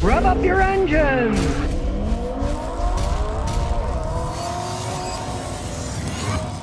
Rev up your engines!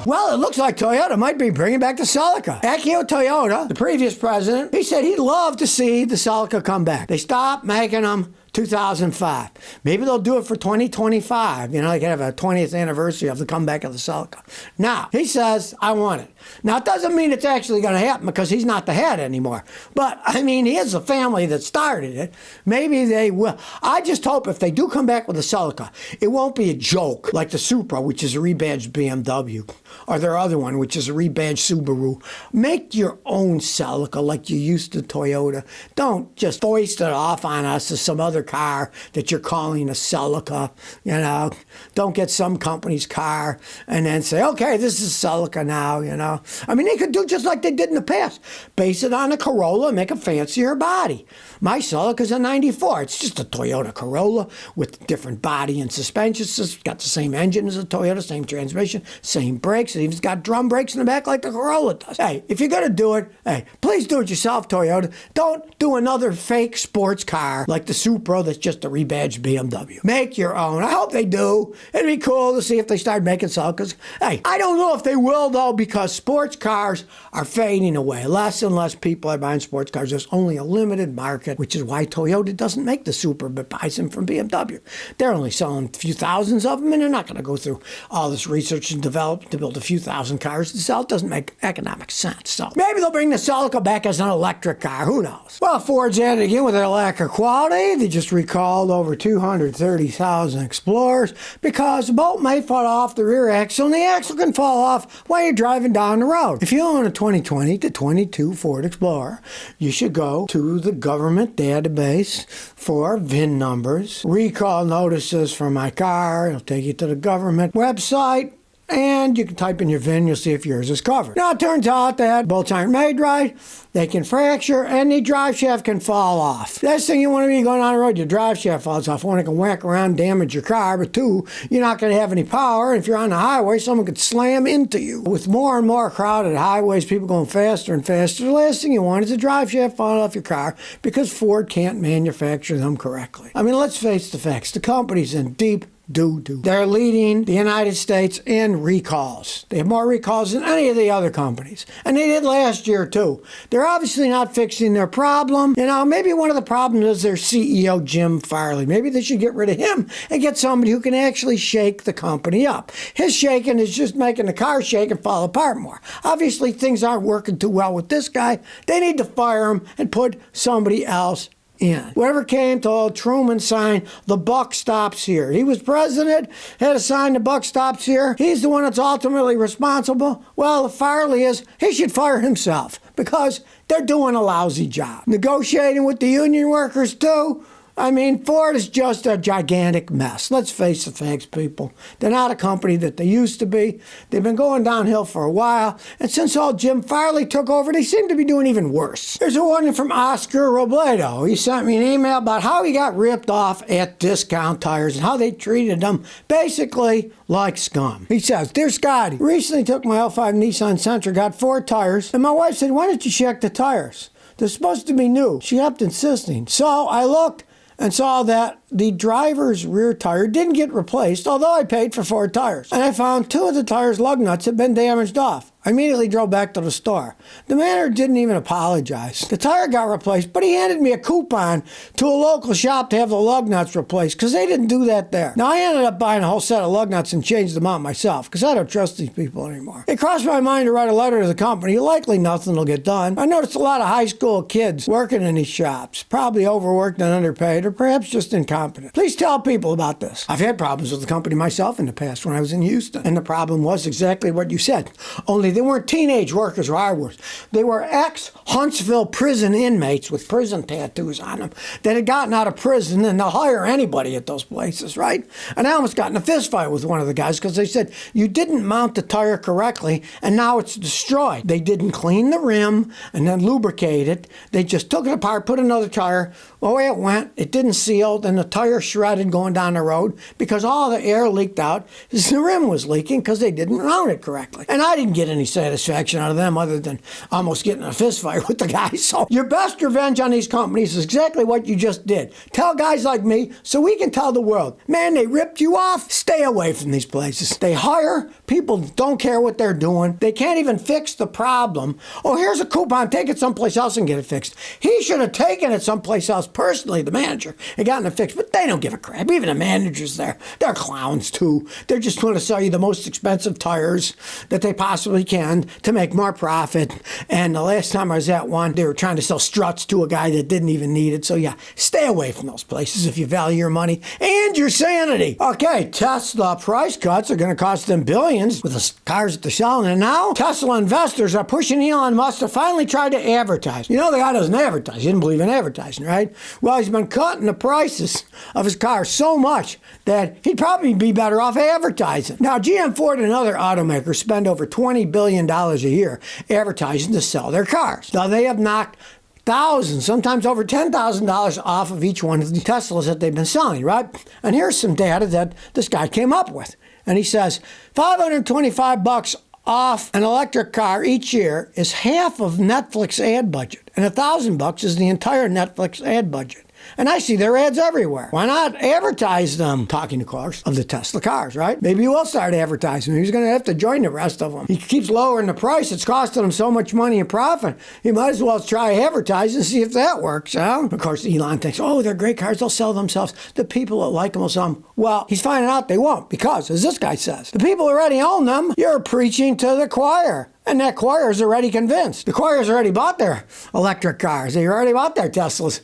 Well, it looks like Toyota might be bringing back the Celica. Akio Toyoda, the previous president, he said he'd love to see the Celica come back. They stopped making them 2005. Maybe they'll do it for 2025. You know, they can have a 20th anniversary of the comeback of the Celica. Now, he says, I want it. Now, it doesn't mean it's actually going to happen because he's not the head anymore. But, I mean, he is the family that started it. Maybe they will. I just hope if they do come back with the Celica, it won't be a joke like the Supra, which is a rebadged BMW, or their other one, which is a rebadged Subaru. Make your own Celica like you used to Toyota. Don't just foist it off on us as some other car that you're calling a Celica. You know, don't get some company's car and then say, okay, this is Celica now, you know. I mean, they could do just like they did in the past. Base it on a Corolla and make a fancier body. My Celica's a 94. It's just a Toyota Corolla with different body and suspension systems. Got the same engine as a Toyota, same transmission, same brakes. It even's got drum brakes in the back like the Corolla does. Hey, if you're going to do it, hey, please do it yourself, Toyota. Don't do another fake sports car like the Supra that's just a rebadged BMW. Make your own. I hope they do. It'd be cool to see if they start making Celicas. Hey, I don't know if they will, though, because sports cars are fading away. Less and less people are buying sports cars. There's only a limited market, which is why Toyota doesn't make the Supra but buys them from BMW. They're only selling a few thousands of them, and they're not going to go through all this research and develop to build a few thousand cars to sell. It doesn't make economic sense. So maybe they'll bring the Celica back as an electric car. Who knows? Well, Ford's at it again with their lack of quality. They just recalled over 230,000 Explorers because the bolt may fall off the rear axle, and the axle can fall off while you're driving down the road. If you own a 2020 to 22 Ford Explorer, you should go to the government database for VIN numbers, recall notices for my car. It'll take you to the government website, and you can type in your VIN, you'll see if yours is covered. Now, it turns out that bolts aren't made right, they can fracture, and the drive shaft can fall off. Last thing you want to be going on the road, your drive shaft falls off. One, it can whack around, damage your car, but two, you're not going to have any power, and if you're on the highway, someone could slam into you. With more and more crowded highways, people going faster and faster, the last thing you want is a drive shaft falling off your car because Ford can't manufacture them correctly. I mean, let's face the facts. The company's in deep doo-doo. They're leading the United States in recalls. They have more recalls than any of the other companies. And they did last year, too. They're obviously not fixing their problem. You know, maybe one of the problems is their CEO, Jim Farley. Maybe they should get rid of him and get somebody who can actually shake the company up. His shaking is just making the car shake and fall apart more. Obviously, things aren't working too well with this guy. They need to fire him and put somebody else in. Whoever came to old Truman sign, the buck stops here. He was president, had to sign the buck stops here. He's the one that's ultimately responsible. Well, if Farley is, he should fire himself because they're doing a lousy job. Negotiating with the union workers too. I mean, Ford is just a gigantic mess. Let's face the facts, people. They're not a company that they used to be. They've been going downhill for a while, and since old Jim Farley took over, they seem to be doing even worse. Here's a warning from Oscar Robledo. He sent me an email about how he got ripped off at Discount Tires and how they treated him basically like scum. He says, Dear Scotty, recently took my L5 Nissan Sentra, got 4 tires, and my wife said, why don't you check the tires? They're supposed to be new. She kept insisting. So I looked and saw that the driver's rear tire didn't get replaced, although I paid for 4 tires. And I found 2 of the tires' lug nuts had been damaged off. I immediately drove back to the store. The manager didn't even apologize. The tire got replaced, but he handed me a coupon to a local shop to have the lug nuts replaced, because they didn't do that there. Now, I ended up buying a whole set of lug nuts and changed them out myself, because I don't trust these people anymore. It crossed my mind to write a letter to the company. Likely nothing will get done. I noticed a lot of high school kids working in these shops, probably overworked and underpaid, or perhaps just incompetent. Please tell people about this. I've had problems with the company myself in the past when I was in Houston, and the problem was exactly what you said. Only they weren't teenage workers where I was. They were ex-Huntsville prison inmates with prison tattoos on them that had gotten out of prison, and they'll hire anybody at those places, right? And I almost got in a fist fight with one of the guys because they said, you didn't mount the tire correctly, and now it's destroyed. They didn't clean the rim and then lubricate it. They just took it apart, put another tire, away it went, it didn't seal, then the tire shredded going down the road because all the air leaked out. The rim was leaking because they didn't mount it correctly. And I didn't get any any satisfaction out of them other than almost getting in a fist fight with the guy. So your best revenge on these companies is exactly what you just did. Tell guys like me so we can tell the world, man, they ripped you off. Stay away from these places. They hire people who don't care what they're doing. They can't even fix the problem. Oh, here's a coupon. Take it someplace else and get it fixed. He should have taken it someplace else personally, the manager, and gotten it fixed. But they don't give a crap. Even the managers there, they're clowns too. They're just going to sell you the most expensive tires that they possibly can to make more profit. And the last time I was at one, they were trying to sell struts to a guy that didn't even need it. So yeah, stay away from those places if you value your money and your sanity. Okay, Tesla price cuts are going to cost them billions with the cars that they're selling. And now Tesla investors are pushing Elon Musk to finally try to advertise. You know, the guy doesn't advertise. He didn't believe in advertising, right? Well, he's been cutting the prices of his cars so much that he'd probably be better off advertising. Now, GM, Ford, and other automakers spend over $20 billion a year advertising to sell their cars. Now, they have knocked thousands, sometimes over $10,000 off of each one of the Teslas that they've been selling, right? And here's some data that this guy came up with. And he says, $525 off an electric car each year is half of Netflix ad budget. And $1,000 is the entire Netflix ad budget. And I see their ads everywhere. Why not advertise them? Talking, of course, of the Tesla cars, right? Maybe he will start advertising. He's going to have to join the rest of them. He keeps lowering the price. It's costing him so much money in profit. He might as well try advertising and see if that works, huh? Of course, Elon thinks, oh, they're great cars. They'll sell themselves. The people that like them will sell them. Well, he's finding out they won't because, as this guy says, the people who already own them, you're preaching to the choir. And that choir's already convinced. The choir's already bought their electric cars. They already bought their Teslas.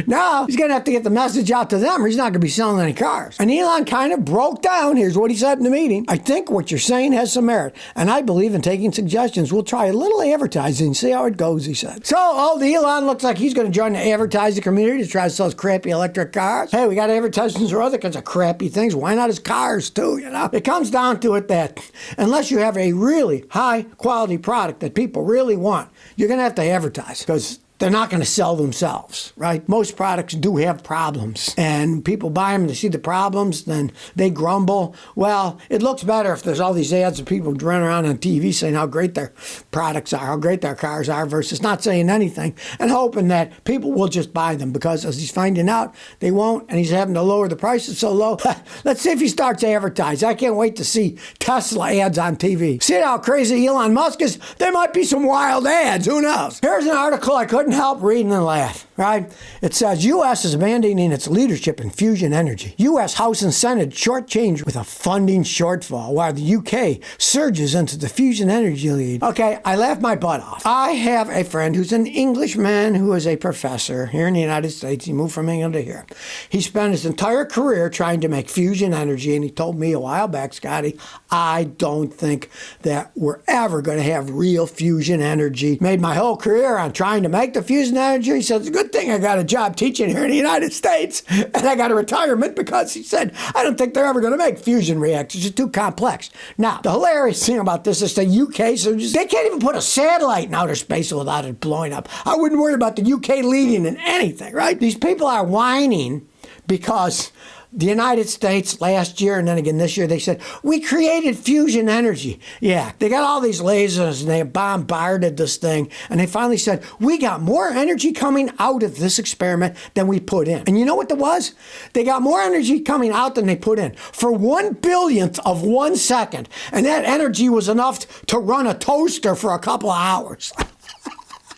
Now, he's going to have to get the message out to them or he's not going to be selling any cars. And Elon kind of broke down. Here's what he said in the meeting. I think what you're saying has some merit. And I believe in taking suggestions. We'll try a little advertising, see how it goes, he said. So, old Elon looks like he's going to join the advertising community to try to sell his crappy electric cars. Hey, we got advertisements for other kinds of crappy things. Why not his cars, too, you know? It comes down to it that unless you have a really high quality product that people really want, you're going to have to advertise because they're not going to sell themselves, right? Most products do have problems, and people buy them to see the problems, then they grumble. Well, it looks better if there's all these ads of people running around on TV saying how great their products are, how great their cars are, versus not saying anything and hoping that people will just buy them because as he's finding out, they won't, and he's having to lower the prices so low. Let's see if he starts to advertise. I can't wait to see Tesla ads on TV. See how crazy Elon Musk is? There might be some wild ads. Who knows? Here's an article I couldn't help reading and laugh, right? It says, U.S. is abandoning its leadership in fusion energy. U.S. House and Senate shortchanged with a funding shortfall, while the U.K. surges into the fusion energy lead. Okay, I laughed my butt off. I have a friend who's an Englishman who is a professor here in the United States. He moved from England to here. He spent his entire career trying to make fusion energy, and he told me a while back, Scotty, I don't think that we're ever going to have real fusion energy. Made my whole career on trying to make the fusion energy. He said, it's a good thing I got a job teaching here in the United States and I got a retirement because he said, I don't think they're ever going to make fusion reactors. It's too complex. Now, the hilarious thing about this is the UK, so they can't even put a satellite in outer space without it blowing up. I wouldn't worry about the UK leading in anything, right? These people are whining because the United States last year and then again this year, they said, we created fusion energy. Yeah, they got all these lasers and they bombarded this thing. And they finally said, we got more energy coming out of this experiment than we put in. And you know what that was? They got more energy coming out than they put in for 1/1000th of 1 second. And that energy was enough to run a toaster for a couple of hours.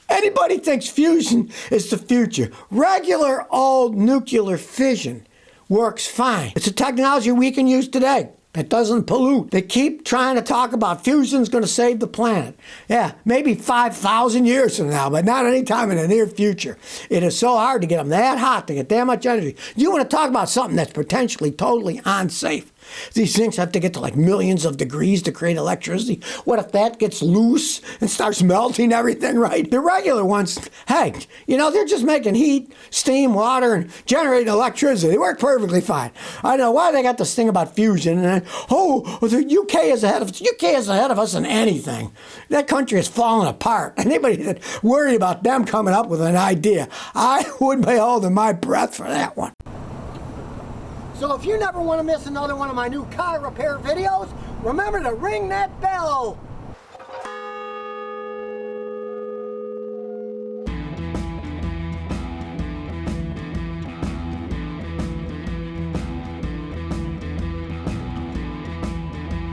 Anybody thinks fusion is the future. Regular old nuclear fission works fine. It's a technology we can use today. It doesn't pollute. They keep trying to talk about fusion's going to save the planet. Yeah, maybe 5,000 years from now, but not anytime in the near future. It is so hard to get them that hot, to get that much energy. You want to talk about something that's potentially totally unsafe. These things have to get to like millions of degrees to create electricity. What if that gets loose and starts melting everything, right? The regular ones, hey, you know, they're just making heat, steam, water, and generating electricity. They work perfectly fine. I don't know why they got this thing about fusion. And then, the UK is ahead of us. UK is ahead of us in anything. That country is falling apart. Anybody that worried about them coming up with an idea, I would be holding my breath for that one. So if you never want to miss another one of my new car repair videos, remember to ring that bell.